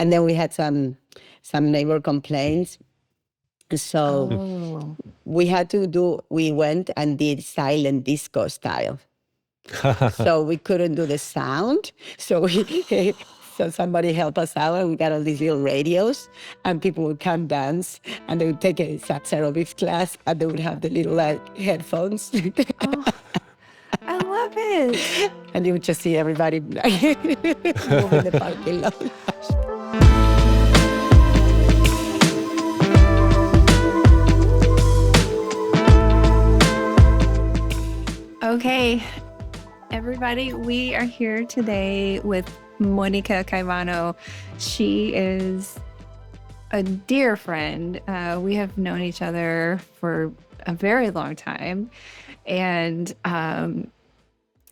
And then we had some neighbor complaints. So Oh. we went and did silent disco style. So we couldn't do the sound. So somebody helped us out, and we got all these little radios, and people would come dance, and they would take a aerobics class, and they would have the little headphones, Oh, I love it. and you would just see everybody moving the parking lot. Okay, everybody, we are here today with Monica Caivano. She is a dear friend. We have known each other for a very long time, and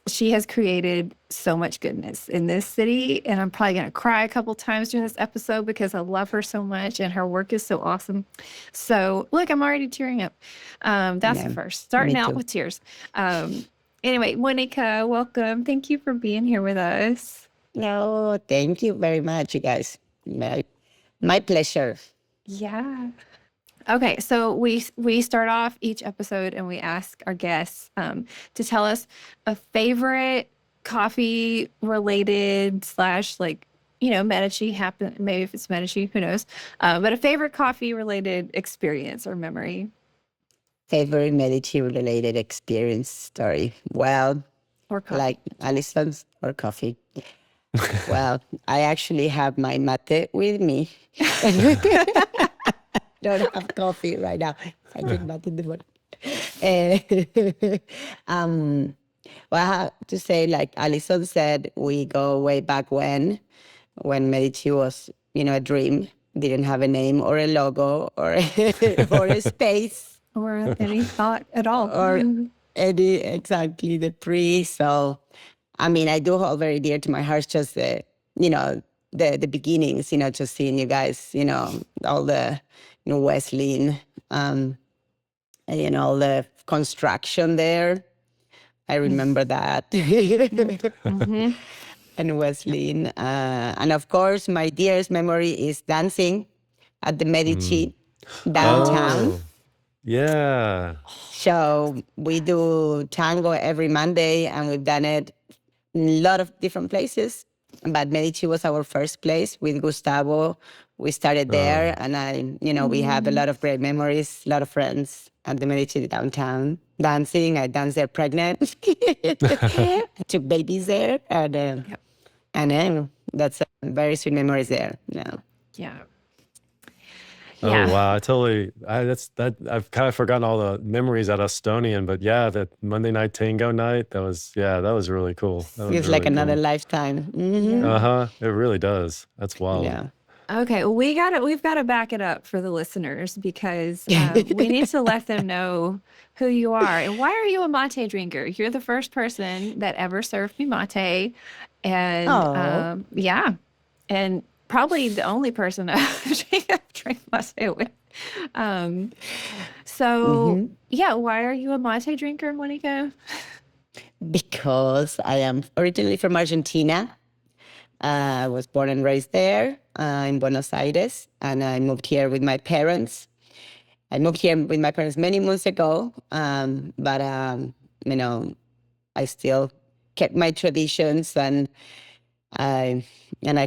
she has created so much goodness in this city. And I'm probably going to cry a couple times during this episode because I love her so much and her work is so awesome. So look, I'm already tearing up. That's the first, starting out with tears. Anyway, Monica, welcome. Thank you for being here with us. No, thank you very much, you guys. My pleasure. Yeah. Okay, so we start off each episode and we ask our guests to tell us a favorite coffee related / Medici happen. Maybe if it's Medici, who knows? But a favorite coffee related experience or memory. Favorite Medici related experience story. Well, Or coffee. like Alison's or coffee. Well, I actually have my mate with me. Don't have coffee right now. I drink mate in the morning. Well, I have to say, like Alison said, we go way back when Medici was, a dream. Didn't have a name or a logo or or a space. Or any thought at all. Or exactly the pre. So, I mean, I do hold very dear to my heart just the beginnings, just seeing you guys, all the, Wesleyan, all the construction there. I remember that. Mm-hmm. And Wesleyan. And of course, my dearest memory is dancing at the Medici downtown. Oh, yeah. So we do tango every Monday, and we've done it in a lot of different places. But Medici was our first place with Gustavo. We started there, and we have a lot of great memories, a lot of friends at the Medici downtown dancing. I danced there pregnant. I took babies there, and that's very sweet memories there. Yeah. Oh wow! I've kind of forgotten all the memories at Estonian, but yeah, that Monday night tango night, that was really cool. It's like another lifetime. Mm-hmm. It really does. That's wild. Yeah. Okay, well, we've got to back it up for the listeners because we need to let them know who you are. And why are you a mate drinker? You're the first person that ever served me mate, and and probably the only person I've drank mate with. Why are you a mate drinker, Monica? Because I am originally from Argentina. I was born and raised there in Buenos Aires, and I moved here with my parents. I moved here with my parents many months ago, but I still kept my traditions, and I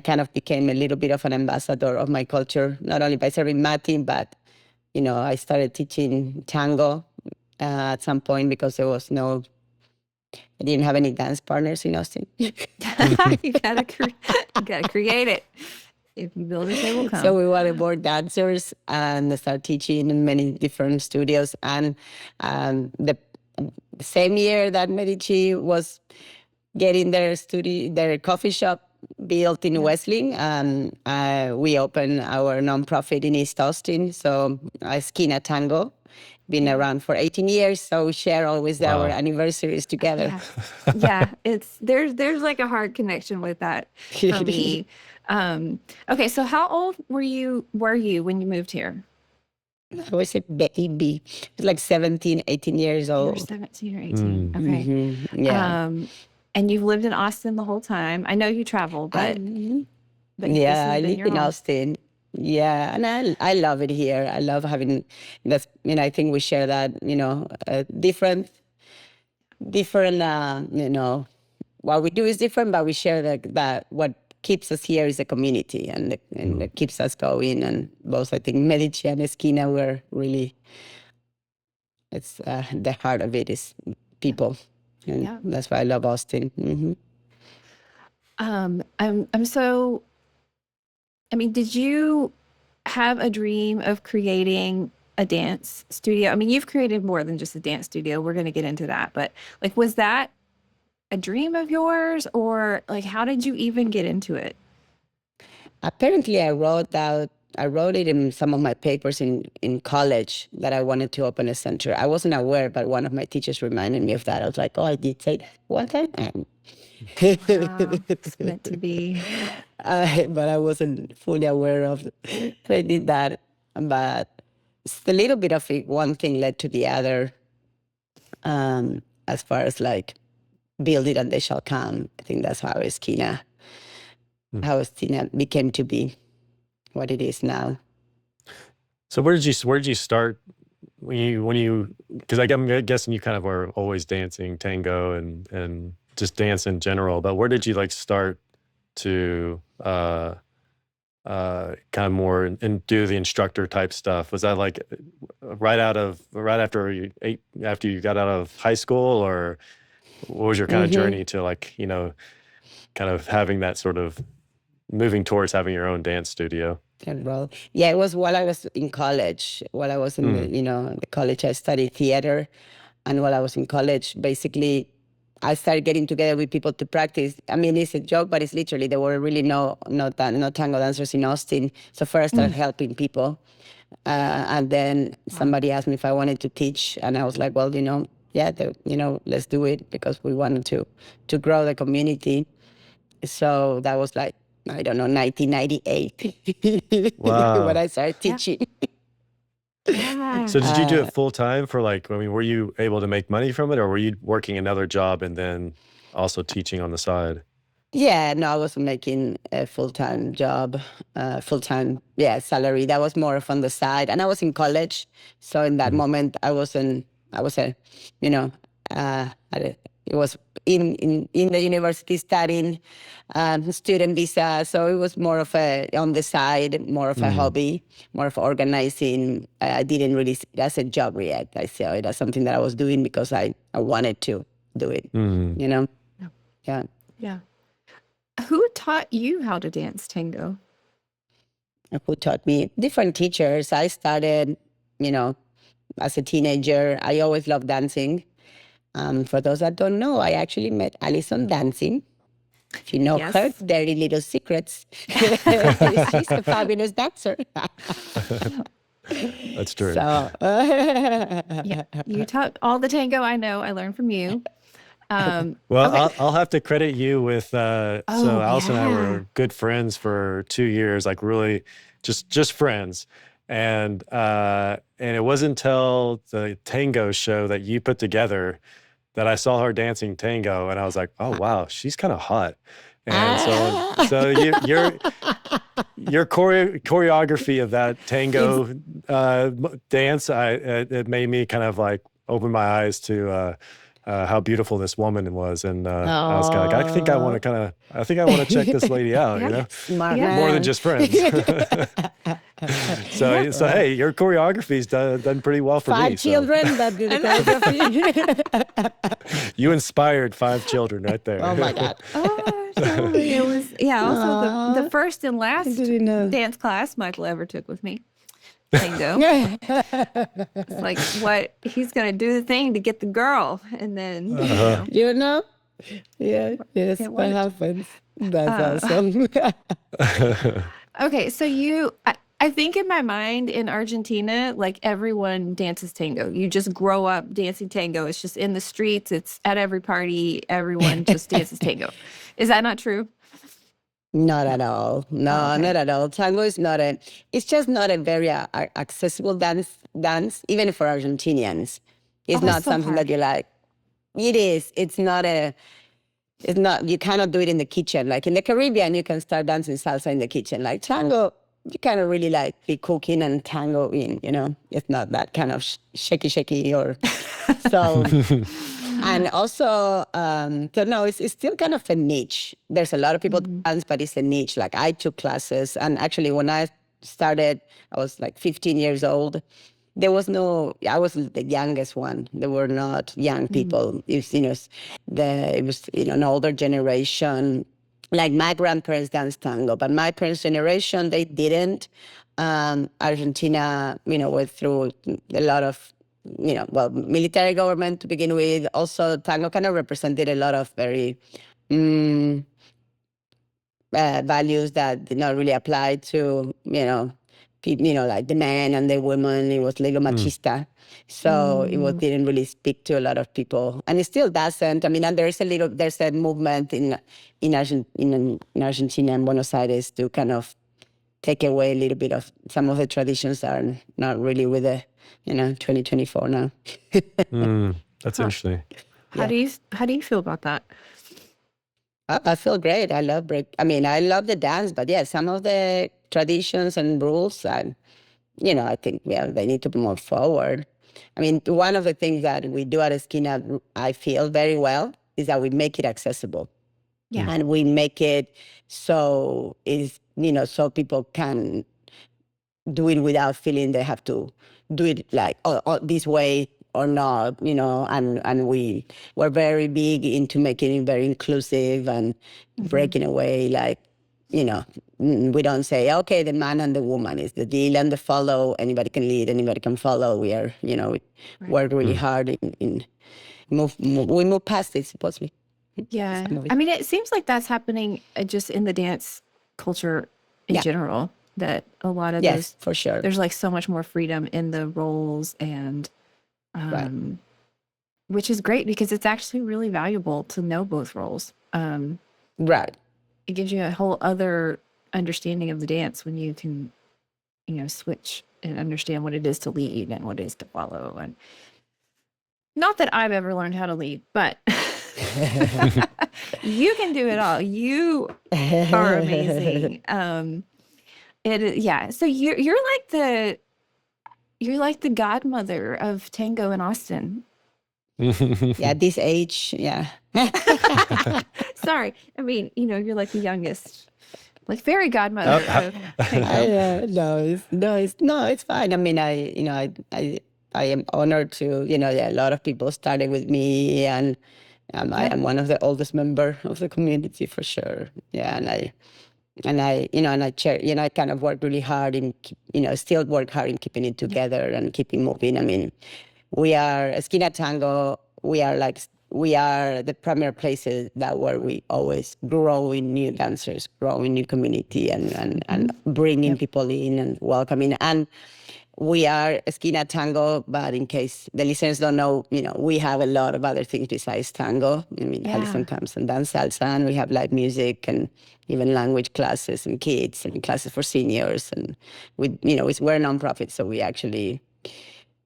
kind of became a little bit of an ambassador of my culture, not only by serving mate, but I started teaching tango at some point because I didn't have any dance partners in Austin. You gotta create it. If you build it, they will come. So we wanted more dancers and start teaching in many different studios. And the same year that Medici was getting their coffee shop built in Wesleyan, we opened our nonprofit in East Austin. So Esquina Tango. Been around for 18 years, so we share always our anniversaries together. Yeah, there's like a hard connection with that for me. Okay, so how old were you when you moved here? I was a baby. I was like 17, 18 years old. You were 17 or 18. Okay. Mm-hmm. Yeah. And you've lived in Austin the whole time. I know you travel, but But this Yeah, has I been live your in home. Austin. Yeah, and I love it here. I love having that's. I think we share that. Different. What we do is different, but we share that what keeps us here is the community and that keeps us going. And both, I think, Medici and Esquina were really. It's the heart of it is people, and Yeah. that's why I love Austin. I'm so, I mean, did you have a dream of creating a dance studio? I mean, you've created more than just a dance studio. We're going to get into that, but like, was that a dream of yours, or like, how did you even get into it? Apparently, I wrote it in some of my papers in college that I wanted to open a center. I wasn't aware, but one of my teachers reminded me of that. I was like, oh, I did say that one time. Wow, it's meant to be. But I wasn't fully aware of that I did that. But it's a little bit of it. One thing led to the other, as far as like build it and they shall come. I think that's how Esquina became to be what it is now. So where did you start when you because I'm guessing you kind of were always dancing tango and just dance in general, but where did you like start to kind of more and do the instructor type stuff? Was that like right after you got out of high school, or what was your kind of journey to like, kind of having that sort of moving towards having your own dance studio? Well, yeah, it was while I was in college. While I was in the college, I studied theater, and while I was in college, basically, I started getting together with people to practice. I mean, it's a joke, but it's literally there were really no tango dancers in Austin. So first, I started helping people, and then somebody asked me if I wanted to teach, and I was like, well, yeah, let's do it because we wanted to grow the community. So that was like, I don't know, 1998 when Wow. I started teaching. Yeah. So did you do it full time for like, I mean, were you able to make money from it, or were you working another job and then also teaching on the side? Yeah, no, I was making a full-time job, full-time, yeah, salary. That was more of on the side. And I was in college. So in that moment, I was a, you know, it was in the university studying, student visa. So it was more of on the side, more of a hobby, more of organizing. I didn't really see it as a job yet. I saw it as something that I was doing because I wanted to do it, Yeah. Yeah. Who taught you how to dance tango? Who taught me? Different teachers. I started, as a teenager. I always loved dancing. For those that don't know, I actually met Alison dancing. If you know her Yes. very little secrets, she's a fabulous dancer. That's true. So, Yeah. You taught all the tango I know. I learned from you. Well, Okay. I'll have to credit you with, so Oh, Allison and I yeah. were good friends for 2 years, like really just friends. And it wasn't until the tango show that you put together that I saw her dancing tango, and I was like, oh wow, she's kind of hot. And so your choreography of that tango dance, it made me kind of like open my eyes to how beautiful this woman was, and I was kind of like, I think I want to check this lady out, Yeah. smart Yeah. more than man. just friends. So hey, your choreography's done pretty well for me. 5 So children that did the choreography. you inspired 5 children right there. Oh my God. Oh, totally. It was, also the first and last didn't know. dance class Michael ever took with me. Tango. It's like what he's gonna do the thing to get the girl, and then Yeah, yes, Can't what wait. happens. That's awesome. Okay, so I think in my mind in Argentina, like everyone dances tango. You just grow up dancing tango. It's just in the streets. It's at every party. Everyone just dances tango. Is that not true? Not at all. No, Oh, okay. not at all. Tango is it's just not a very accessible dance, even for Argentinians. It's Oh, not it's so something hard. that you like. It is. It's not it's not, you cannot do it in the kitchen. Like in the Caribbean, you can start dancing salsa in the kitchen. Like tango, you kind of really like be cooking and tango in, it's not that kind of shaky or so. And also, so no, it's still kind of a niche. There's a lot of people dance, but it's a niche. Like I took classes, and actually when I started, I was like 15 years old. There was no, I was the youngest one. There were not young people. It was an older generation. Like my grandparents danced tango, but my parents' generation, they didn't. Argentina, went through a lot of, military government to begin with. Also, tango kind of represented a lot of very values that did not really apply to, people, like the man and the woman. It was little machista. So didn't really speak to a lot of people. And it still doesn't. I mean, and there's a movement in Argentina and Buenos Aires to kind of take away a little bit of some of the traditions that are not really with the, 2024 now. That's interesting. How do you feel about that? I feel great. I love I love the dance, but yeah, some of the traditions and rules, and I think they need to be more forward. I mean, one of the things that we do at Esquina, I feel very well, is that we make it accessible. Yeah. And we make it so so people can do it without feeling they have to do it like this way or not, and we're very big into making it very inclusive and breaking away, like, we don't say, okay, the man and the woman is the deal and the follow, anybody can lead, anybody can follow. We are, we work really hard we move past it, supposedly. Yeah. I mean, it seems like that's happening just in the dance culture in general, that a lot of those, for sure. There's like so much more freedom in the roles, and which is great because it's actually really valuable to know both roles. Right. It gives you a whole other understanding of the dance when you can, switch and understand what it is to lead and what it is to follow. And not that I've ever learned how to lead, but you can do it all. You are amazing. So you're like the godmother of tango in Austin. Yeah, at this age, yeah. Sorry, I mean, you're like the youngest, like fairy godmother of tango. No, it's fine. I mean, I am honored to, a lot of people started with me, and I am one of the oldest member of the community for sure. Yeah, and I kind of work really hard still work hard in keeping it together and keeping moving. I mean, we are Esquina Tango. We are the premier places where we always growing new dancers, growing new community, and bringing people in and welcoming. And we are Esquina Tango, but in case the listeners don't know, we have a lot of other things besides tango. I mean, Alison comes and dance salsa, and we have live music and even language classes and kids and classes for seniors. And we're a nonprofit, so we actually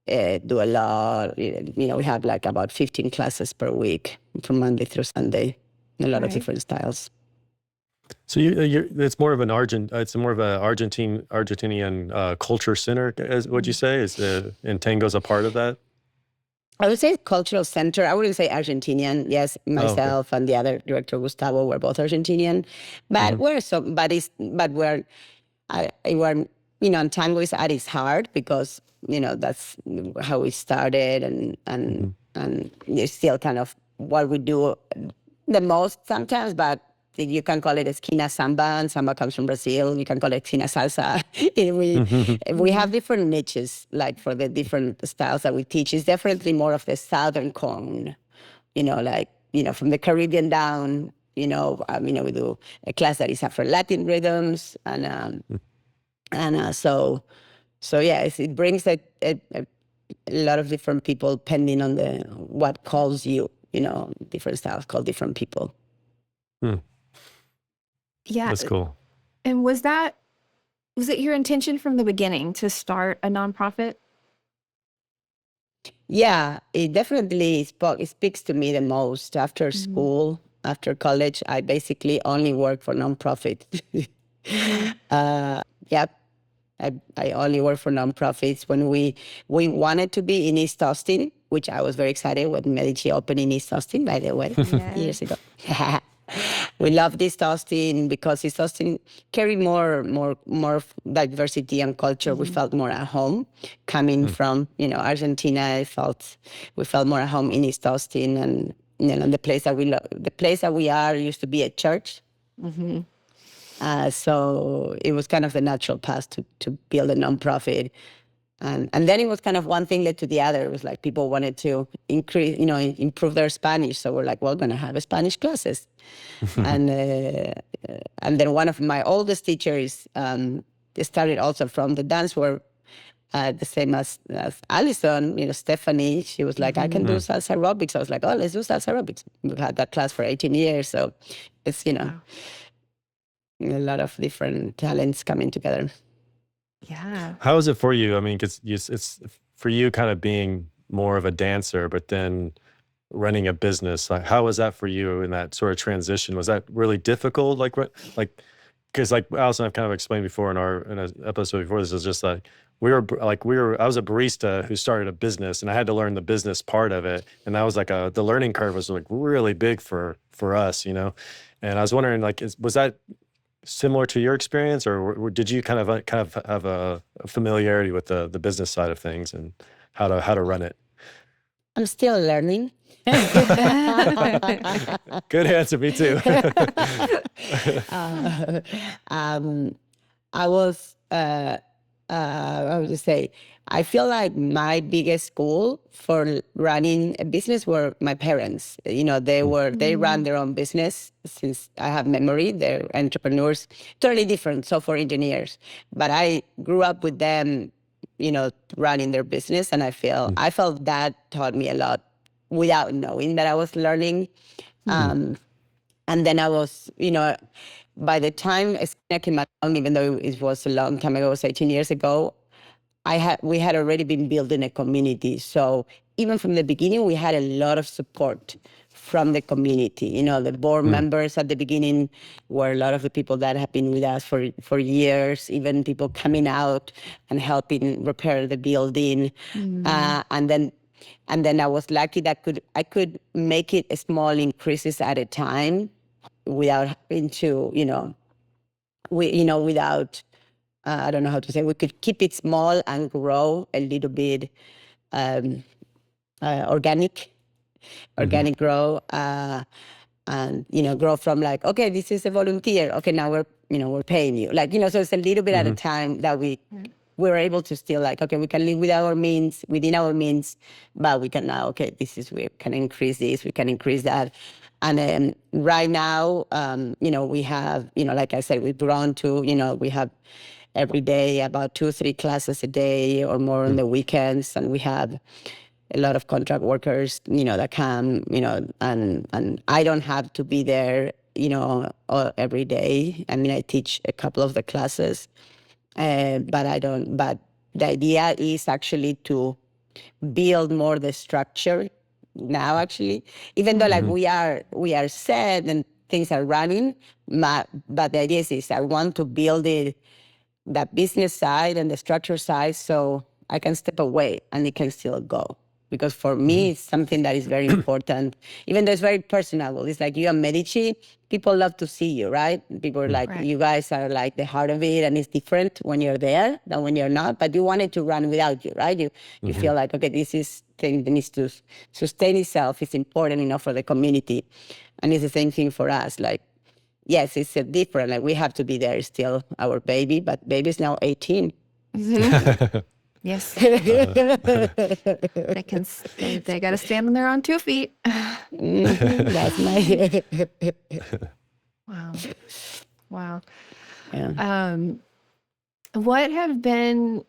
do a lot. We have like about 15 classes per week from Monday through Sunday, a lot of different styles. So it's more of an Argentinian culture center, would you say? And tango's a part of that? I would say cultural center. I wouldn't say Argentinian. Yes, myself and the other director Gustavo were both Argentinian, but we're and tango is at its heart because that's how we started, and it's still kind of what we do the most sometimes, but. You can call it Esquina Samba, and Samba comes from Brazil. You can call it Esquina Salsa. We have different niches, like for the different styles that we teach. It's definitely more of the southern cone, from the Caribbean down. We do a class that is Afro-Latin rhythms, and it brings a lot of different people, depending on what calls you. Different styles call different people. Yeah. That's cool. And was it your intention from the beginning to start a nonprofit? Yeah, it definitely it speaks to me the most after school. after college, I basically only work for nonprofit. Yep. I only work for nonprofits. When we wanted to be in East Austin, which I was very excited when Medici opened in East Austin, by the way, years ago. We loved East Austin because East Austin carried more diversity and culture. We felt more at home. Coming from Argentina, we felt more at home in East Austin, and the place that we are used to be a church. So it was kind of the natural path to build a nonprofit. And then it was kind of one thing led to the other. It was like people wanted to improve their Spanish. So we're like, we're going to have Spanish classes. and then one of my oldest teachers started also from the dance world, the same as Alison, Stephanie. She was like, I can do salsa aerobics. I was like, oh, let's do salsa aerobics. We've had that class for 18 years. So it's, a lot of different talents coming together. Yeah. How is it for you? I mean, because it's for you kind of being more of a dancer, but then running a business. Like, how was that for you in that sort of transition? Was that really difficult? Because like Alison, I've kind of explained before in an episode before, this is just like I was a barista who started a business, and I had to learn the business part of it, and that was like the learning curve was like really big for us, And I was wondering, like, was that similar to your experience, or did you kind of have a familiarity with the business side of things and how to run it? I'm still learning. Good answer, me too. I would say, I feel like my biggest school for running a business were my parents. They ran their own business since I have memory. They're entrepreneurs, totally different software engineers. But I grew up with them, running their business, and I felt that taught me a lot without knowing that I was learning. And then I was, by the time Esquina came along, even though it was a long time ago, it was 18 years ago, we had already been building a community. So even from the beginning, we had a lot of support from the community. The board members at the beginning were a lot of the people that have been with us for years, even people coming out and helping repair the building. And then I was lucky that I could make it small increases at a time without having to, without, I don't know how to say, we could keep it small and grow a little bit organic grow, and grow from like, okay, this is a volunteer, okay, now we're paying you, like, so it's a little bit at a time that we were able to still like, okay, we can live within our means, but we can now, okay, we can increase this, we can increase that. And right now, we have, like I said, we've grown to, we have every day about 2 or 3 classes a day or more on the weekends. And we have a lot of contract workers, that come, and I don't have to be there, every day. I mean, I teach a couple of the classes, but the idea is actually to build more the structure now, actually, even though like we are set and things are running, but the idea is I want to build that business side and the structure side so I can step away and it can still go. Because for me, it's something that is very important, even though it's very personal. It's like you and Medici, people love to see you, right? People are like, you guys are like the heart of it, and it's different when you're there than when you're not, but you want it to run without you, right? You feel like, okay, this is thing that needs to sustain itself. It's important enough for the community. And it's the same thing for us. Like, yes, it's different. Like, we have to be there still, our baby, but baby's now 18. Yes. They got to stand on their own 2 feet. That's my... Wow. Yeah. What have been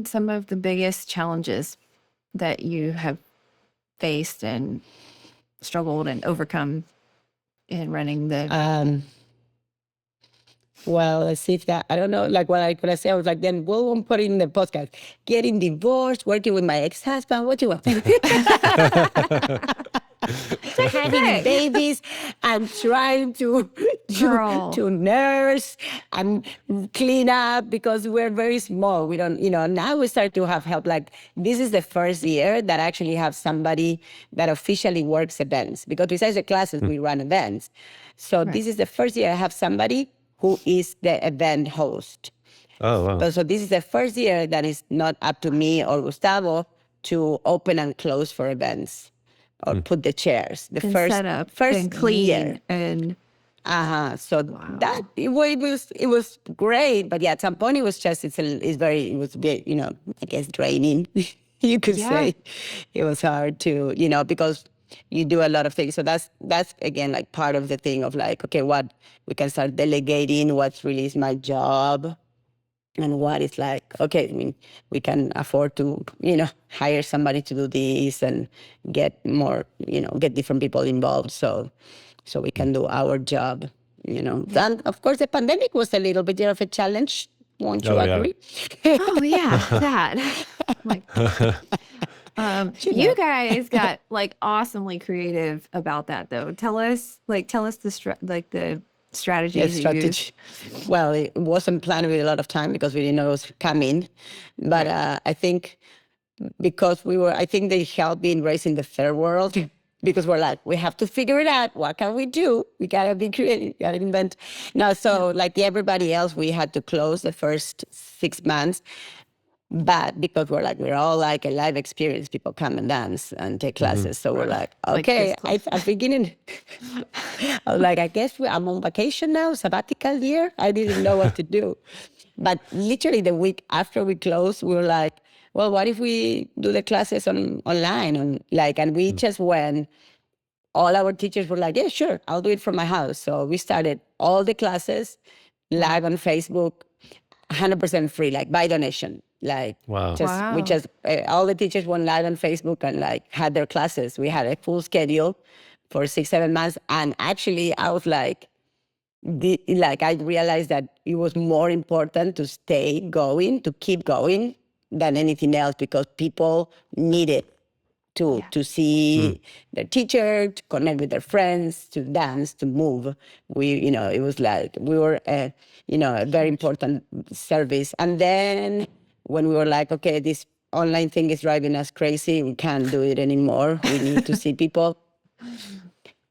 some of the biggest challenges that you have faced and struggled and overcome in running the... Well, let's see if that, I don't know, like what I could say, I was like, then we'll put it in the podcast. Getting divorced, working with my ex-husband, what do you want? having babies and trying Girl. to nurse and clean up because we're very small. We don't, now we start to have help. Like this is the first year that I actually have somebody that officially works events, because besides the classes, we run events. So this is the first year I have somebody who is the event host. Oh, wow. So this is the first year that is not up to me or Gustavo to open and close for events or put the chairs. The And first set up first and clean year. and So that it was great, but yeah, at some point it was just it was a bit, I guess draining. You could say it was hard to, because you do a lot of things. So that's again like part of the thing of like, okay, what we can start delegating, what really is my job, and what is like, okay, I mean, we can afford to, hire somebody to do this and get more, get different people involved. So we can do our job, And of course, the pandemic was a little bit of a challenge. Won't you agree? oh yeah, that. Like, you guys got like awesomely creative about that though. Tell us the strategies you used. Well, it wasn't planned with a lot of time because we didn't know it was coming. But I think because I think they helped me in raising the third world, because we're like, we have to figure it out. What can we do? We gotta be creative, gotta invent. Now, so like everybody else, we had to close the first 6 months. But because we're all like a live experience, people come and dance and take classes. So we're like, okay, I'm beginning. I was like, I guess I'm on vacation now, sabbatical year. I didn't know what to do. But literally the week after we closed, we were like, well, what if we do the classes online? And we just went, all our teachers were like, yeah, sure, I'll do it from my house. So we started all the classes live on Facebook, 100% free, like by donation. Like, we just, all the teachers went live on Facebook and like had their classes. We had a full schedule for 6-7 months. And actually I was like, I realized that it was more important to stay going, to keep going than anything else, because people needed to see their teacher, to connect with their friends, to dance, to move. It was like we were a very important service. And then when we were like, okay, this online thing is driving us crazy, we can't do it anymore. We need to see people.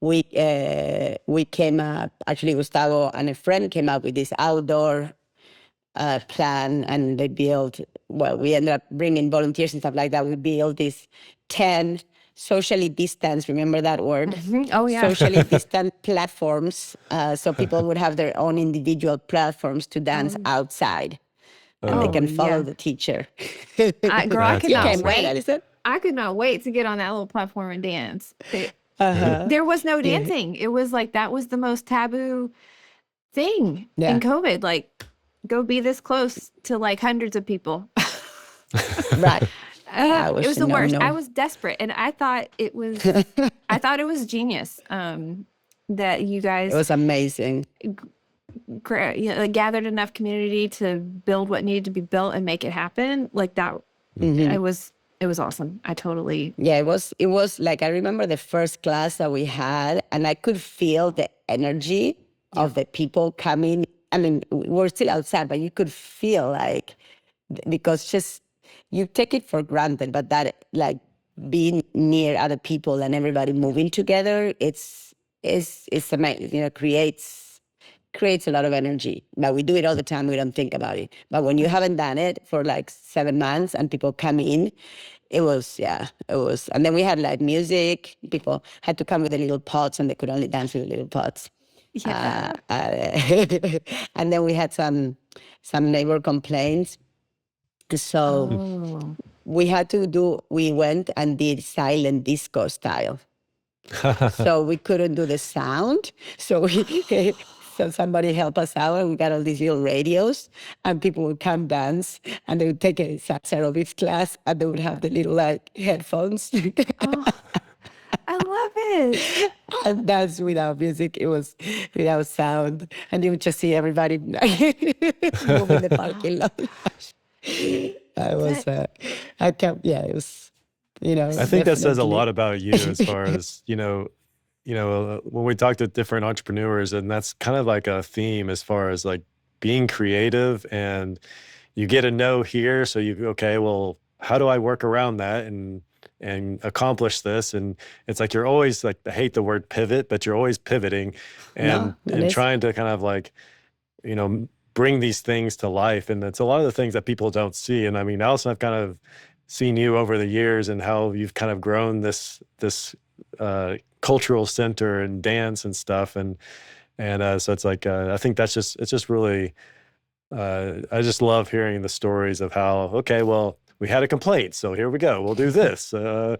We came up, actually Gustavo and a friend came up with this outdoor plan, and they built, we ended up bringing volunteers and stuff like that. We built these 10 socially distanced, remember that word? Mm-hmm. Oh yeah. Socially distant platforms. So people would have their own individual platforms to dance outside. And they can follow the teacher. I could not wait. Alison? I could not wait to get on that little platform and dance. There was no dancing. It was like, that was the most taboo thing in COVID. Like, go be this close to like hundreds of people. Right. It was the worst. I was desperate, and I thought it was genius that you guys. It was amazing. Gathered enough community to build what needed to be built and make it happen. Like that, it was awesome. I totally. Yeah, it was like, I remember the first class that we had, and I could feel the energy of the people coming. I mean, we're still outside, but you could feel like, because just, you take it for granted, but that like being near other people and everybody moving together, it's amazing, creates a lot of energy. But we do it all the time, we don't think about it. But when you haven't done it for like 7 months and people come in, it was. And then we had like music, people had to come with the little pots and they could only dance with the little pots. Yeah. And then we had some neighbor complaints. So we went and did silent disco style. So we couldn't do the sound. So somebody helped us out, and we got all these little radios, and people would come dance, and they would take a aerobics class, and they would have the little like headphones. I love it. And that's without music. It was without sound, and you would just see everybody moving the parking lot. It was. It was. I think that says a lot about you as far as, when we talk to different entrepreneurs, and that's kind of like a theme as far as like being creative, and you get a no here, so okay, well, how do I work around that and accomplish this? And it's like you're always like, I hate the word pivot, but you're always pivoting No, and trying to kind of like, bring these things to life. And it's a lot of the things that people don't see. And I mean, Allison, I've kind of seen you over the years and how you've kind of grown this cultural center and dance and stuff. And so it's like, I think it's just really, I just love hearing the stories of how, okay, well, we had a complaint, so here we go, we'll do this, and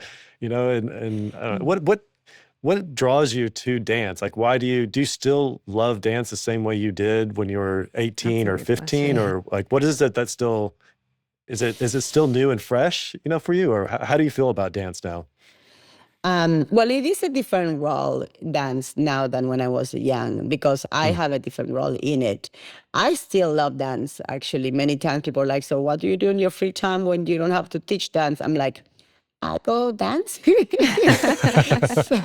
what draws you to dance? Like, why do you still love dance the same way you did when you were 18 or 15? Or like, what is it that still, is it still new and fresh, for you? Or how do you feel about dance now? Well, it is a different role, dance, now than when I was young, because I have a different role in it. I still love dance, actually. Many times people are like, so what do you do in your free time when you don't have to teach dance? I'm like, I go dance. so,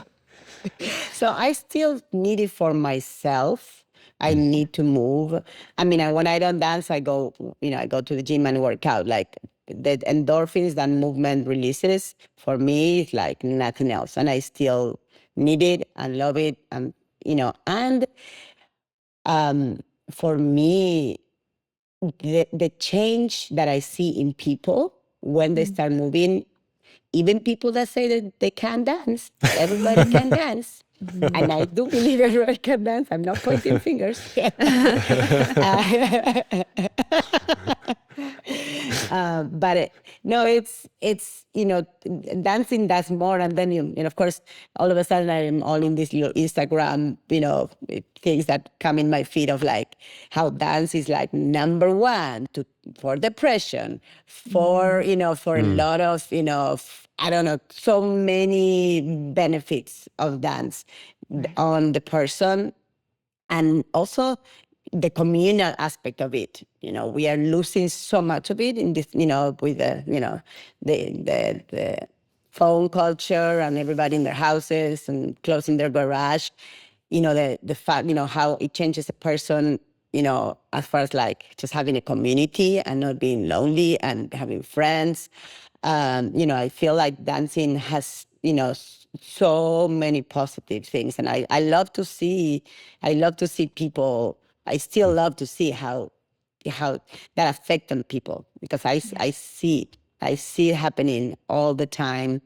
so I still need it for myself. I need to move. I mean, when I don't dance, I go to the gym and work out. Like the endorphins that movement releases, for me, it's like nothing else. And I still need it and love it. And for me, the change that I see in people when they start moving, even people that say that they can't dance, everybody can dance. And I do believe everybody can dance. I'm not pointing fingers. But no, it's dancing does more, and then of course, all of a sudden I'm all in this little Instagram, things that come in my feed of like how dance is like number one for depression, for for a lot of I don't know, so many benefits of dance on the person, and also the communal aspect of it. We are losing so much of it in this, with the phone culture and everybody in their houses and closing their garage. The fact, how it changes a person, as far as like just having a community and not being lonely and having friends. I feel like dancing has, so many positive things. And I love to see people, I still love to see how that affects on people, because I see it. I see it happening all the time,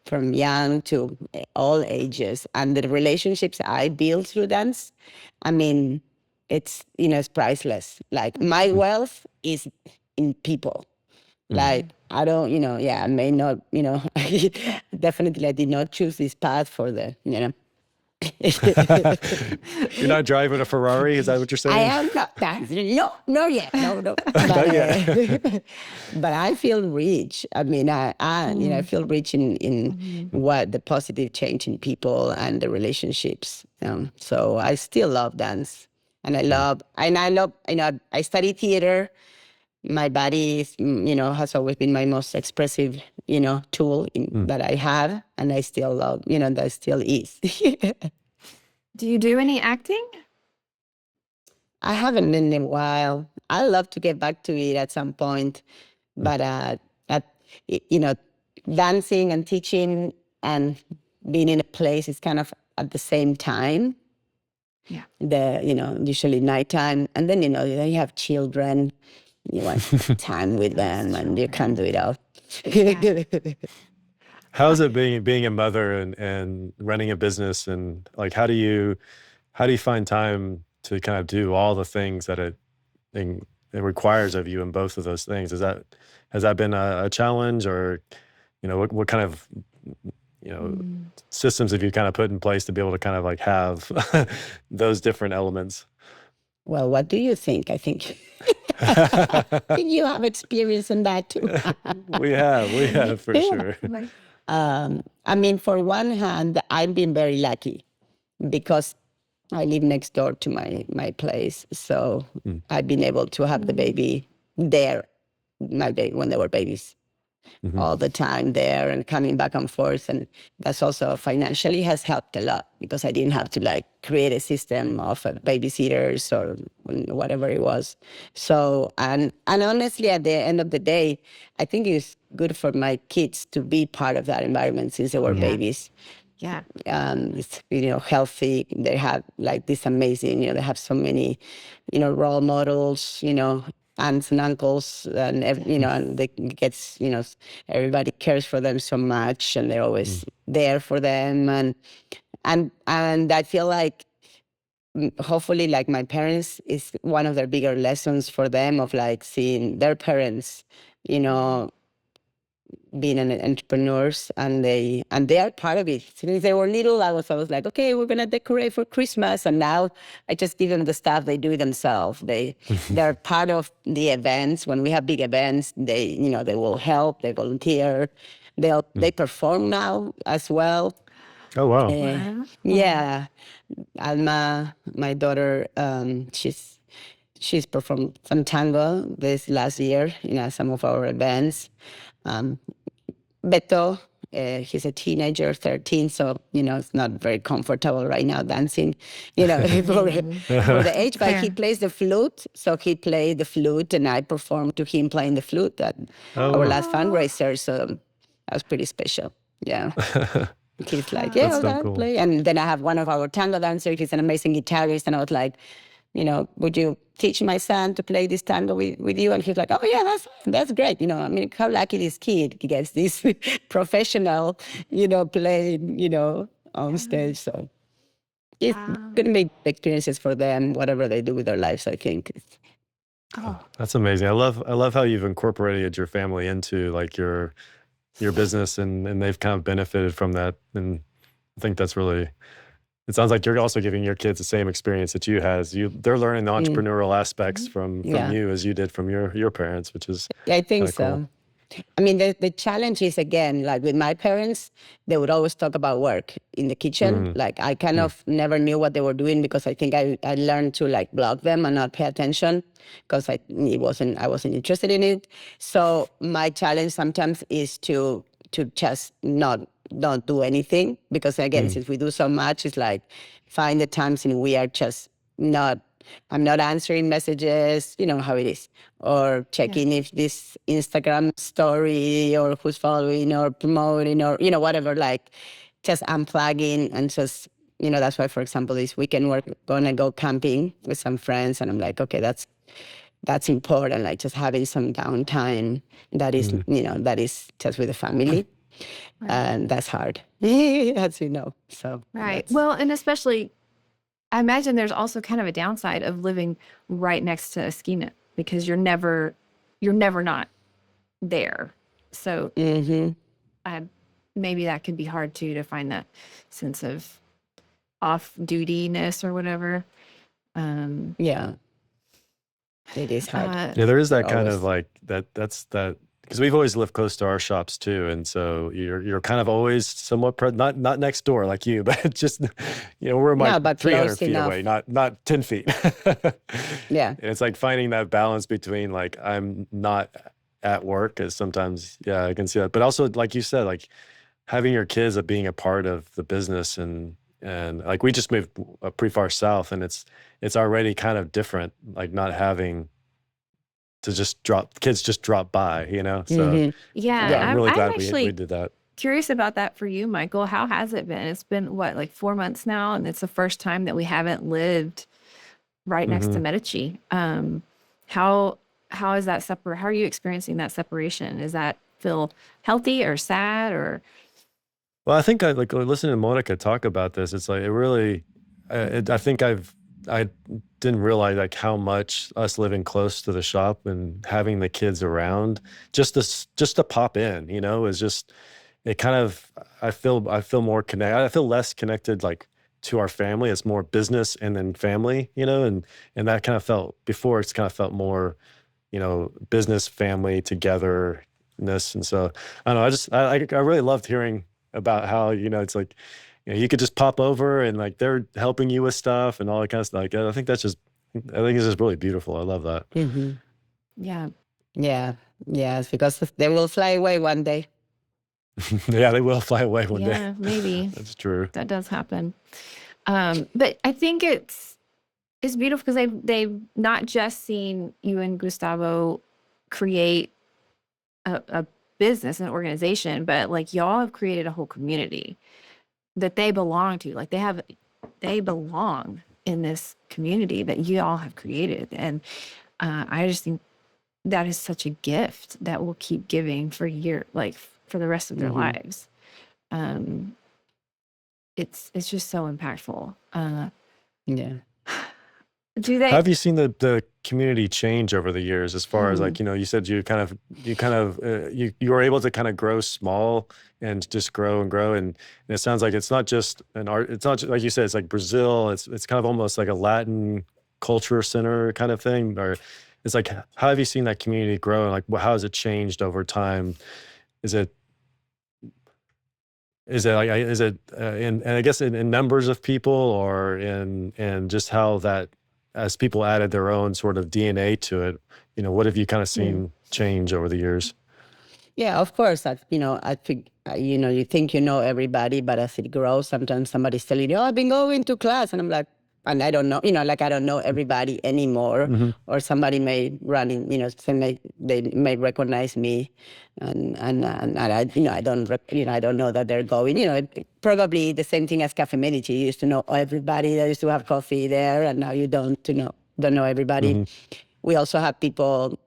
from young to all ages. And the relationships I build through dance, I mean, it's priceless. Like my wealth is in people. Like, I don't, I may not, definitely I did not choose this path for the, You're not driving a Ferrari, is that what you're saying? I am not dancing. No, not yet. No. Not yet. But I feel rich. I mean, I feel rich in what the positive change in people and the relationships. So I still love dance, and I love, I study theater. My body is, has always been my most expressive, tool that I have, and I still love, that still is. Do you do any acting? I haven't in a while. I love to get back to it at some point, but dancing and teaching and being in a place is kind of at the same time. Yeah. Usually nighttime, and then you have children. You want time with them, and you can't do it all. How's it being a mother and running a business, and like how do you find time to kind of do all the things that it requires of you in both of those things? Has that been a challenge, or what kind of systems have you kind of put in place to be able to kind of like have those different elements? Well, what do you think? I think you have experience in that too. We have for sure. I mean, for one hand, I've been very lucky because I live next door to my place. So I've been able to have the baby there, when they were babies. Mhm. all the time there and coming back and forth. And that's also financially has helped a lot because I didn't have to like create a system of babysitters or whatever it was. So, and honestly, at the end of the day, I think it's good for my kids to be part of that environment since they were Yeah. babies. Yeah. It's, healthy. They have like this amazing, they have so many, role models, aunts and uncles, and and they gets, everybody cares for them so much, and they're always there for them, and I feel like hopefully like my parents is one of their bigger lessons for them of like seeing their parents, being an entrepreneurs, and they are part of it. Since they were little, I was like, okay, we're gonna decorate for Christmas, and now I just give them the stuff. They do it themselves. They're part of the events. When we have big events, they will help. They volunteer. They perform now as well. Oh, wow. Wow. Yeah, Alma, my daughter, she's performed some tango this last year in some of our events. Um, Beto, he's a teenager, 13, so, it's not very comfortable right now dancing, for the age, but he Fair. plays the flute. So he played the flute and I performed to him playing the flute at Oh, our wow. last fundraiser. So that was pretty special. Yeah. He's like, yeah, That's so I'll cool. play. And then I have one of our tango dancers. He's an amazing guitarist. And I was like, would you teach my son to play this tango with you? And he's like, oh, yeah, that's great. I mean, how lucky this kid gets this professional, playing, on stage. So it's Wow. going to make experiences for them, whatever they do with their lives, I think. Oh, That's amazing. I love how you've incorporated your family into like your business, and they've kind of benefited from that. And I think that's really, it sounds like you're also giving your kids the same experience that you had. They're learning the entrepreneurial aspects from Yeah. you as you did from your parents, which is I think kinda cool. so. I mean, the challenge is, again, like with my parents, they would always talk about work in the kitchen. Like I kind of never knew what they were doing because I think I learned to like block them and not pay attention because I wasn't interested in it. So my challenge sometimes is to just not do anything because again, since we do so much, it's like find the times and we are just not. I'm not answering messages, you know how it is, or checking if this Instagram story or who's following or promoting or, whatever, like just unplugging and just, that's why, for example, this weekend we're going to go camping with some friends. And I'm like, okay, that's important. Like just having some downtime that is, that is just with the family. And that's hard, as you know. So, right. that's- Well, and especially, I imagine there's also kind of a downside of living right next to Esquina because you're never not there. So maybe that could be hard too to find that sense of off-dutiness or whatever. yeah, it is hard. Yeah, there is that We're kind always- of like that's that, because we've always lived close to our shops too, and so you're kind of always somewhat not next door like you, but just we're No, like but 300 close feet enough. away, not 10 feet. Yeah. And it's like finding that balance between like I'm not at work is sometimes, yeah, I can see that, but also like you said, like having your kids of being a part of the business, and like we just moved pretty far south, and it's already kind of different, like not having to kids just drop by, so Yeah, I'm really I'm glad actually we did that. curious about that for you, Michael. How has it been? It's been what, like 4 months now, and it's the first time that we haven't lived right next to Medici. How is that how are you experiencing that separation? Does that feel healthy or sad or? Well, I think I like listening to Monica talk about this. It's like it really, I think I didn't realize like how much us living close to the shop and having the kids around, just to pop in, is just, it kind of, I feel more connected. I feel less connected like to our family. It's more business and then family, and that kind of felt before. It's kind of felt more, business, family, togetherness, and so I don't know. I really loved hearing about how it's like you could just pop over and like they're helping you with stuff and all that kind of stuff. Like I think it's just really beautiful. I love that. Mm-hmm. Yeah. Yeah. Yes, because they will fly away one day. Yeah, they will fly away one day. Yeah, maybe That's true. that does happen. But I think it's beautiful because they've not just seen you and Gustavo create a business, an organization, but like y'all have created a whole community that they belong to. Like they belong in this community that you all have created. And I just think that is such a gift that will keep giving for for the rest of their lives. It's just so impactful. Yeah. Do they? How have you seen the community change over the years? As far as like, you said you were able to kind of grow small and just grow and grow, and it sounds like it's not just an art. It's not just, like you said, it's like Brazil. It's kind of almost like a Latin culture center kind of thing. Or it's like, how have you seen that community grow? And like, how has it changed over time? Is it and I guess in numbers of people, or in just how that, as people added their own sort of DNA to it, what have you kind of seen change over the years? Yeah, of course. I think, you think you know everybody, but as it grows, sometimes somebody's telling you, "Oh, I've been going to class," and I'm like, and I don't know, like I don't know everybody anymore. Or somebody may run in, they may recognize me, and I don't, I don't know that they're going. Probably the same thing as Cafe Medici. You used to know everybody that used to have coffee there, and now you don't know everybody. We also have people,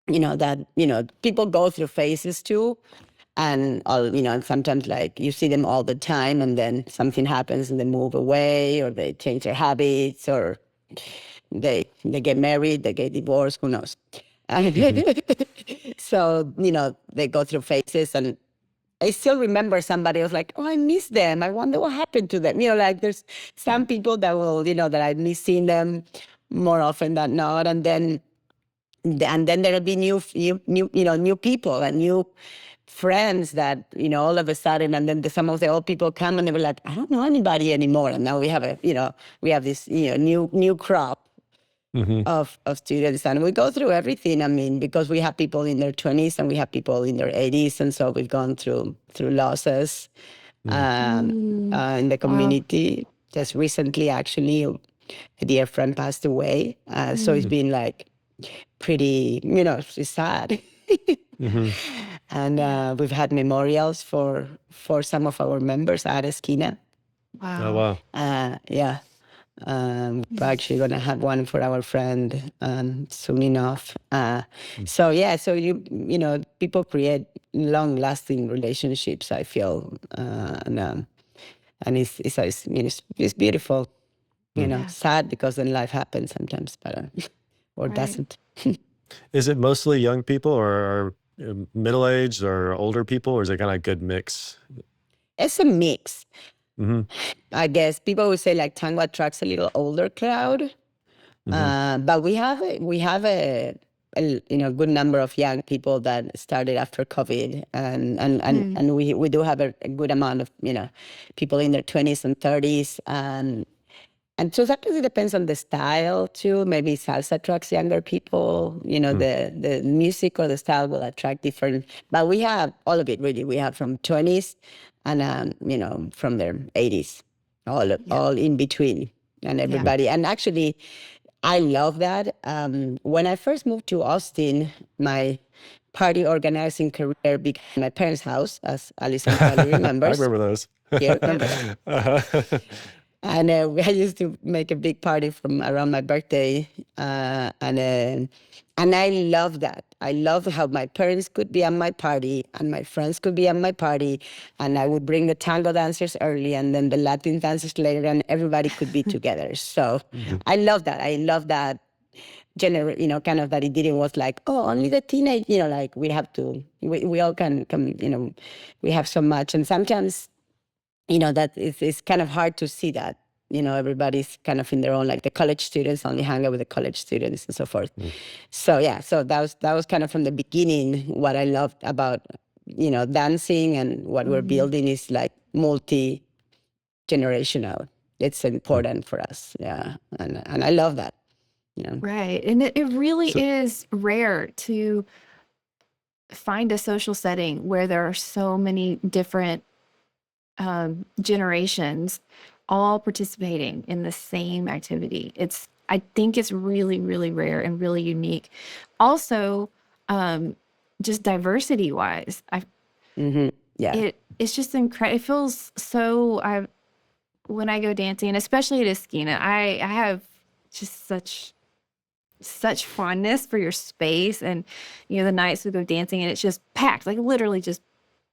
people go through phases too. And and sometimes like you see them all the time, and then something happens and they move away, or they change their habits, or they get married, they get divorced, who knows. So, they go through phases, and I still remember somebody was like, "Oh, I miss them. I wonder what happened to them." Like there's some people that will, that I miss seeing them more often than not. And then there'll be new people and new friends that, all of a sudden, and then some of the old people come and they were like, "I don't know anybody anymore." And now we have this, new crop of students, and we go through everything. I mean, because we have people in their 20s and we have people in their 80s. And so we've gone through losses in the community. Just recently, actually, a dear friend passed away. So it's been like pretty, it's sad. And we've had memorials for some of our members at Esquina. Oh, wow. Yeah. We're actually going to have one for our friend soon enough. So yeah, so people create long-lasting relationships, I feel, and it's beautiful. Sad because then life happens sometimes, but or doesn't. Is it mostly young people, or middle-aged, or older people, or is it kind of a good mix? It's a mix. I guess people would say like tango attracts a little older crowd, but we have a good number of young people that started after COVID, and we do have a good amount of people in their 20s and 30s, and so that really depends on the style too. Maybe salsa attracts younger people. The music or the style will attract different. But we have all of it really. We have from 20s and from their 80s, all in between, and everybody. And actually, I love that. When I first moved to Austin, my party organizing career began at my parents' house, as Alison probably remembers. I remember those. Yeah, remember that. And I used to make a big party from around my birthday, and I love that. I love how my parents could be at my party and my friends could be at my party, and I would bring the tango dancers early and then the Latin dancers later, and everybody could be together. So I love that. I love that kind of that it didn't was like, oh, only the teenage, like we have to, we all can come, we have so much, and sometimes. That it's kind of hard to see that, everybody's kind of in their own, like the college students only hang out with the college students and so forth. So yeah, so that was kind of from the beginning what I loved about, dancing, and what we're building is like multi-generational. It's important for us. Yeah. And I love that. Yeah. Right. And it really is rare to find a social setting where there are so many different generations all participating in the same activity. I think it's really, really rare and really unique. Also, just diversity wise, Yeah. it's just incredible. It feels so. When I go dancing, especially at Esquina, I have just such fondness for your space, and the nights we go dancing and it's just packed, like literally just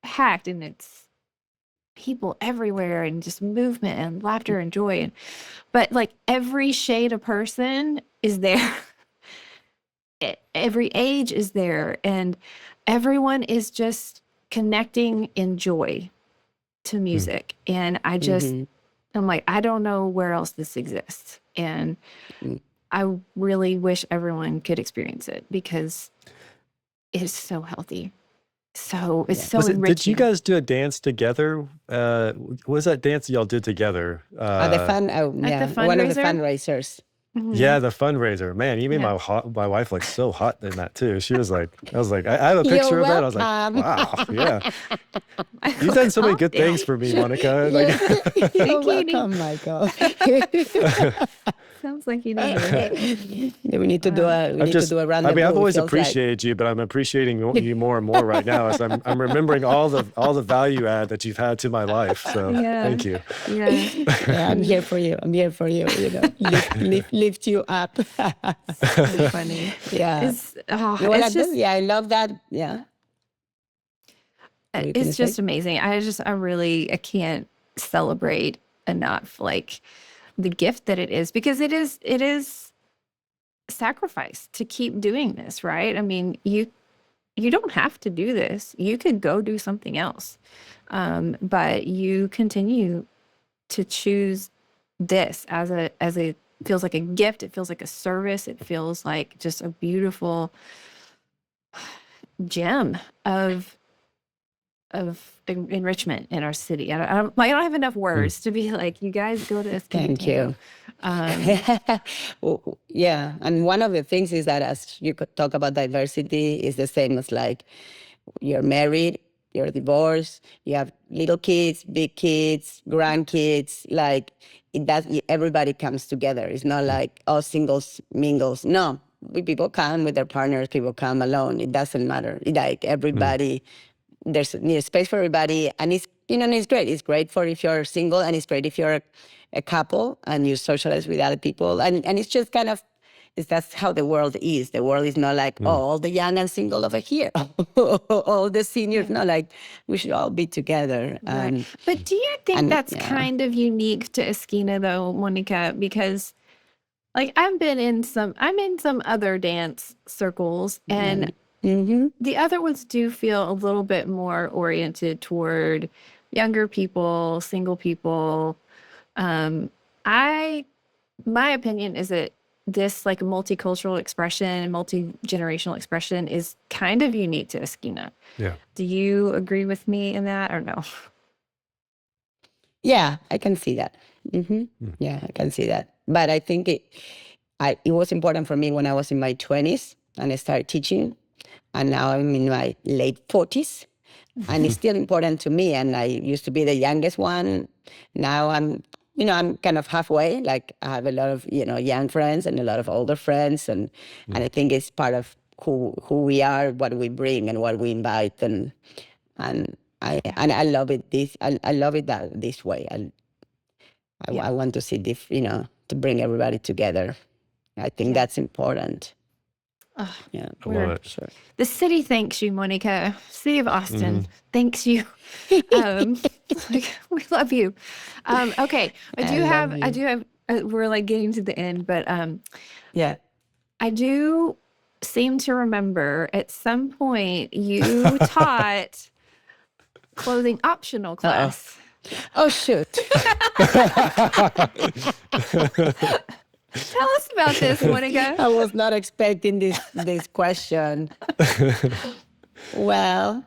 packed, and it's people everywhere and just movement and laughter and joy, but like every shade of person is there. Every age is there, and everyone is just connecting in joy to music. And I'm like, I don't know where else this exists, and I really wish everyone could experience it because it's so healthy. So it's so enriching. Did you guys do a dance together? What was that dance y'all did together? The fun, one of the fundraisers. Yeah, the fundraiser. Man, you made my wife look so hot in that too. She was like, I have a picture of that. I was like, wow, yeah. You've done so many good things for me, Monica. Like, You're welcome, Michael. Sounds like you need we need to do a rendezvous. I mean, I've always appreciated you, but I'm appreciating you more and more right now as I'm remembering all the value add that you've had to my life. So thank you. Yeah, I'm here for you. Lift you up. So funny. Yeah. I love that. Yeah. It's just amazing. I can't celebrate enough, like, the gift that it is, because it is sacrifice to keep doing this, right? I mean, you don't have to do this. You could go do something else. But you continue to choose this as a feels like a gift. It feels like a service. It feels like just a beautiful gem of enrichment in our city. I don't have enough words to be like, you guys go to Esquina Tango. Thank you. Yeah, and one of the things is that as you could talk about diversity is the same as like you're married, you're divorced, you have little kids, big kids, grandkids. Like everybody comes together. It's not like singles mingles. No, people come with their partners. People come alone. It doesn't matter. Like everybody. There's a space for everybody, and it's great. It's great for if you're single, and it's great if you're a couple and you socialize with other people, and it's just kind of that's how the world is. The world is not like all the young and single over here, all the seniors. No, like we should all be together. Right. But do you think that's kind of unique to Esquina though, Monica? Because like I'm in some other dance circles, and the other ones do feel a little bit more oriented toward younger people, single people. My opinion is that this like multicultural expression, multi-generational expression is kind of unique to Esquina. Yeah. Do you agree with me in that or no? Yeah, I can see that. Yeah, I can see that. But I think it was important for me when I was in my 20s and I started teaching. And now I'm in my late 40s, and it's still important to me. And I used to be the youngest one. Now I'm kind of halfway. Like I have a lot of, young friends and a lot of older friends. And I think it's part of who we are, what we bring and what we invite. And I love it. I love it this way. I want to see this, to bring everybody together. I think that's important. Oh, yeah, I love it. Sure. The city thanks you, Monica. City of Austin thanks you. We love you. Okay, I do have. We're like getting to the end, but yeah, I do seem to remember at some point you taught clothing optional class. Oh shoot. Tell us about this, Monica. I was not expecting this question. Well,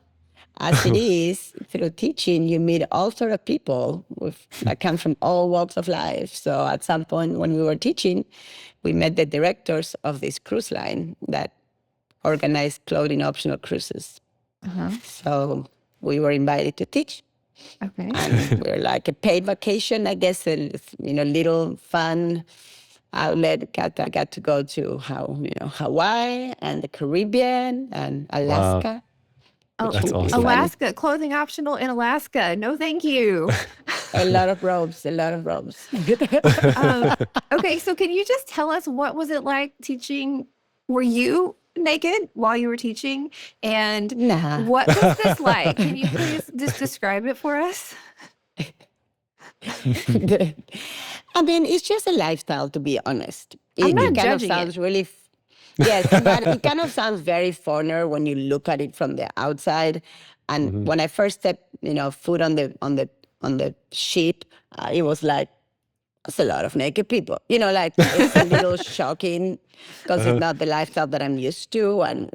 as it is, through teaching, you meet all sorts of people that come from all walks of life. So at some point when we were teaching, we met the directors of this cruise line that organized clothing optional cruises. So we were invited to teach. Okay. And we're like a paid vacation, I guess, and little fun outlet. I got to go to Hawaii and the Caribbean and Alaska. That's awesome. Alaska, clothing optional in Alaska. No, thank you. A lot of robes. Okay, so can you just tell us what was it like teaching? Were you naked while you were teaching? And Nah. what was this like? Can you please just describe it for us? I mean, it's just a lifestyle, to be honest. I'm not It kind of judging sounds it. really, yes, but it kind of sounds very funner when you look at it from the outside. And when I first stepped, foot on the ship, it was like, it's a lot of naked people. It's a little shocking because it's not the lifestyle that I'm used to. And,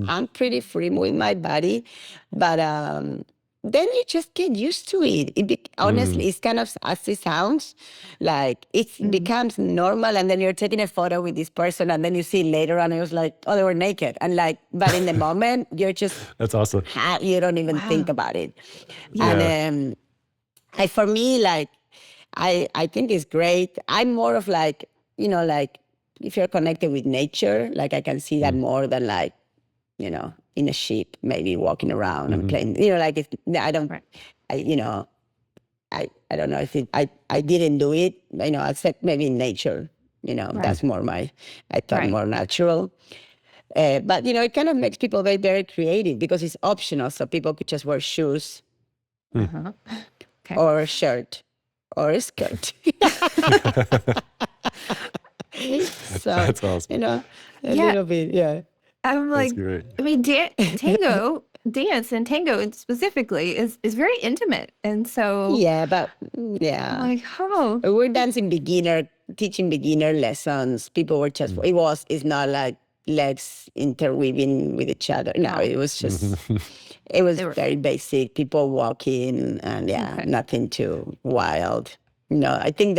I'm pretty free with my body. But then you just get used to it. Honestly, it's kind of, as it sounds, like it becomes normal. And then you're taking a photo with this person and then you see later on, it was like, oh, they were naked. And but in the moment, you're just, That's awesome. you don't even think about it. Yeah. And for me, I think it's great. I'm more of if you're connected with nature, I can see that more than in a ship, maybe walking around and playing. I don't, Right. I don't know if I didn't do it, except maybe in nature. That's more I thought more natural. But it kind of makes people very, very creative because it's optional. So people could just wear shoes Okay. or a shirt or a skirt. So, That's awesome. a little bit, yeah. I'm like, That's great. I mean, tango, dance and tango specifically is very intimate. And so Yeah, but yeah. I'm like, oh, We're teaching beginner lessons. People were just, it's not like legs interweaving with each other. No, it was just, it was very basic. People walking and nothing too wild. I think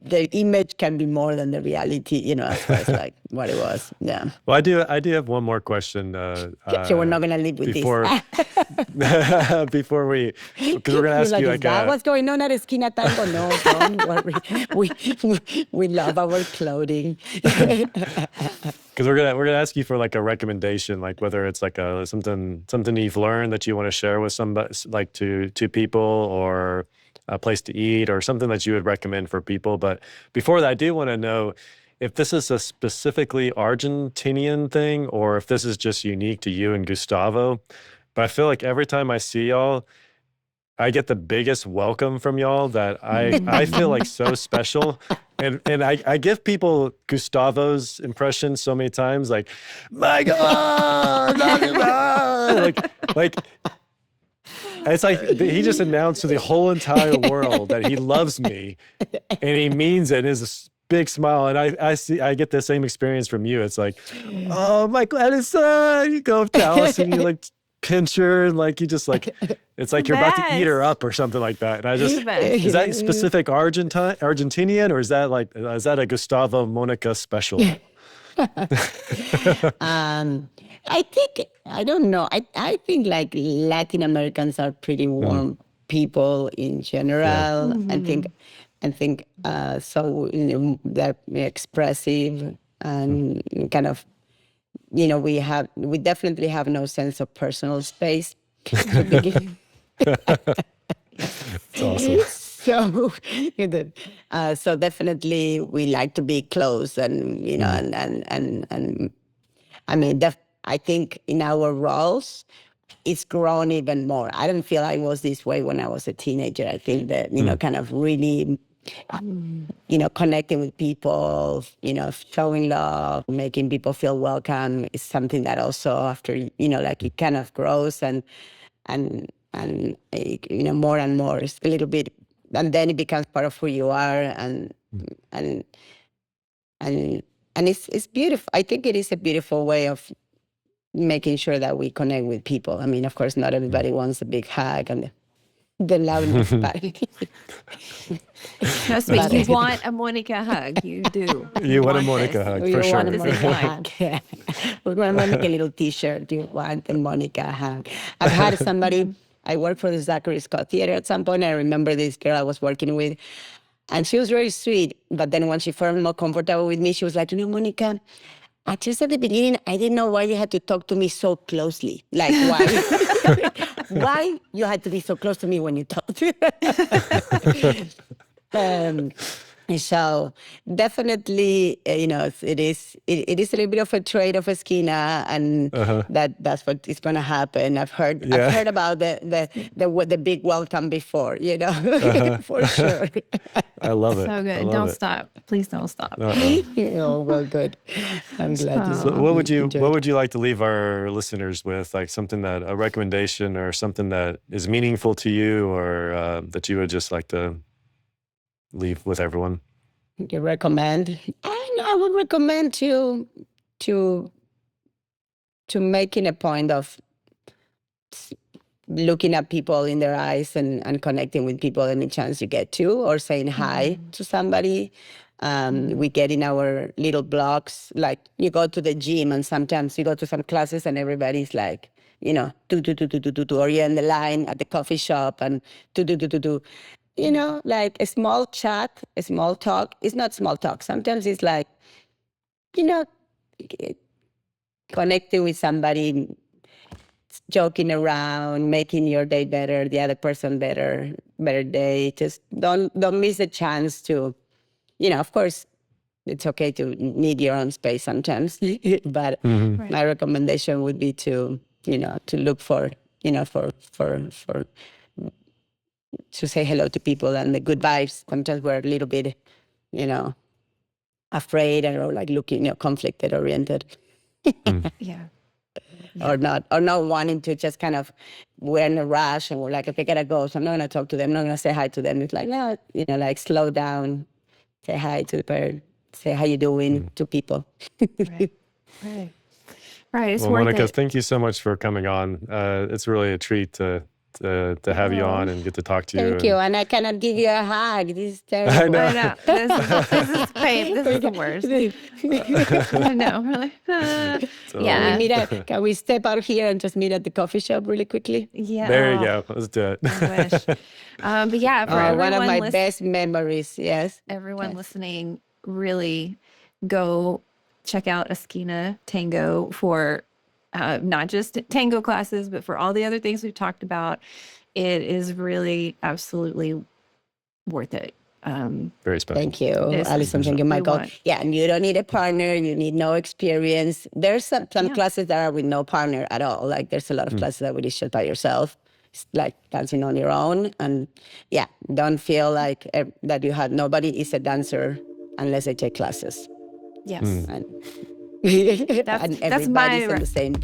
the image can be more than the reality, as far as what it was. Yeah. Well, I do have one more question. So we're not going to leave with before, this. before because we're going to ask you is that what's going on at Esquina Tango? No, don't worry. We love our clothing. because we're gonna ask you for a recommendation, whether it's something you've learned that you want to share with somebody, to people, or a place to eat, or something that you would recommend for people. But before that, I do want to know if this is a specifically Argentinian thing or if this is just unique to you and Gustavo. But I feel like every time I see y'all, I get the biggest welcome from y'all that I feel so special. And I give people Gustavo's impression so many times, Michael, it's he just announced to the whole entire world that he loves me, and he means it. And is a big smile, and I get the same experience from you. It's oh, Michael Edison, you go up to Alison, you pinch her, and you just it's you're about to eat her up or something like that. And I just is that specific Argentinian, or is that a Gustavo Monica special? I think, I don't know. I think Latin Americans are pretty warm people in general. I think so they're expressive and kind of, we definitely have no sense of personal space to begin. That's awesome. So definitely we like to be close and, and I mean, I think in our roles, it's grown even more. I don't feel I was this way when I was a teenager. I think that, kind of really, connecting with people, showing love, making people feel welcome is something that also after, it kind of grows and more and more. It's a little bit, and then it becomes part of who you are, and it's beautiful. I think it is a beautiful way of making sure that we connect with people. I mean, of course, not everybody wants a big hug, the loudness part. Trust me, But- you want a Monica hug. You do. You want a want Monica this. hug, You for sure. want a This is Monica mine. hug. Yeah. We want a Monica little T-shirt. You want a Monica hug. I've had somebody. I worked for the Zachary Scott Theater at some point. I remember this girl I was working with, and she was very sweet. But then when she felt more comfortable with me, she was like, Monica, just at the beginning, I didn't know why you had to talk to me so closely. Like, why? Why you had to be so close to me when you talked? So definitely, it is a little bit of a trade of Esquina, and that's what is going to happen. I've heard about the big welcome before, for sure. I love it. So I good. love Don't it. stop. Please don't stop. Oh, well, good. I'm glad. So what would enjoyed. you like to leave our listeners with? Like a recommendation or something that is meaningful to you, or that you would just like to leave with everyone? You recommend? I would recommend to making a point of looking at people in their eyes and connecting with people any chance you get to, or saying hi to somebody. We get in our little blocks, like you go to the gym and sometimes you go to some classes and everybody's like, do, or you're in the line at the coffee shop and do. Like a small chat, a small talk. It's not small talk. Sometimes it's like, connecting with somebody, joking around, making your day better, the other person better day. Just don't miss the chance to, of course, it's okay to need your own space sometimes, but my recommendation would be to look for, to say hello to people and the good vibes. Sometimes we're a little bit, afraid or like looking, conflicted oriented. Yeah. Or not wanting to, just kind of, we're in a rush and we're like, okay, gotta go. So I'm not gonna talk to them. I'm not gonna say hi to them. It's like, no, like slow down, say hi to the bird, say how you doing to people. Right. It's Well, worth Monica, it. thank you so much for coming on. It's really a treat to have you on and get to talk to you. Thank you. And I cannot give you a hug. This is terrible. I know. I know. This is pain. This is the worst. I know. Really. So, Yeah. Can we step out here and just meet at the coffee shop really quickly? Yeah. There you go. Let's do it. I wish. But yeah, for everyone One of my lis- best memories. Yes. everyone listening, really go check out Esquina Tango for not just tango classes, but for all the other things we've talked about. It is really absolutely worth it. Very special. Thank you, Yes, Alison. Thank you, we Michael. want. Yeah, and you don't need a partner. You need no experience. There's some classes that are with no partner at all. Like there's a lot of classes that are just by yourself. It's like dancing on your own. And yeah, don't feel like that you have nobody is a dancer unless they take classes. Yes. And, That's and my everybody's in the same.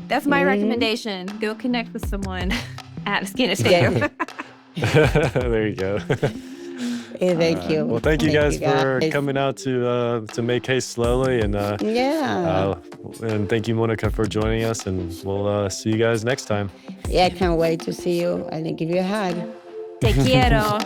That's my recommendation. Go connect with someone at Esquina Tango. There you go. Thank you. Well, thank you guys for coming out to Make Haste Slowly, and and thank you, Monica, for joining us, and we'll see you guys next time. Yeah, I can't wait to see you and give you a hug. Te quiero.